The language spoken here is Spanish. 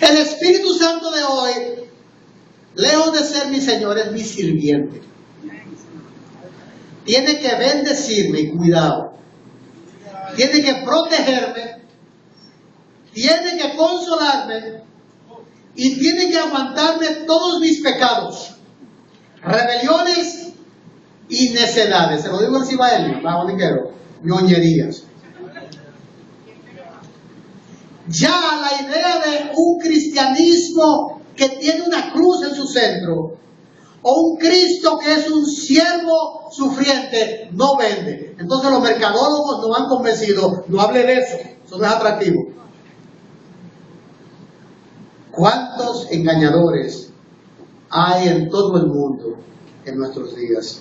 El Espíritu Santo de hoy, lejos de ser mi Señor, es mi sirviente. Tiene que bendecirme, y cuidado. Tiene que protegerme, tiene que consolarme y tiene que aguantarme todos mis pecados, rebeliones y necedades. Se lo digo en cibaeño, bajo niquero, ñoñerías. Ya la idea de un cristianismo que tiene una cruz en su centro, o un Cristo que es un siervo sufriente, no vende. Entonces los mercadólogos nos han convencido, no hable de eso no es atractivo. ¿Cuántos engañadores hay en todo el mundo en nuestros días?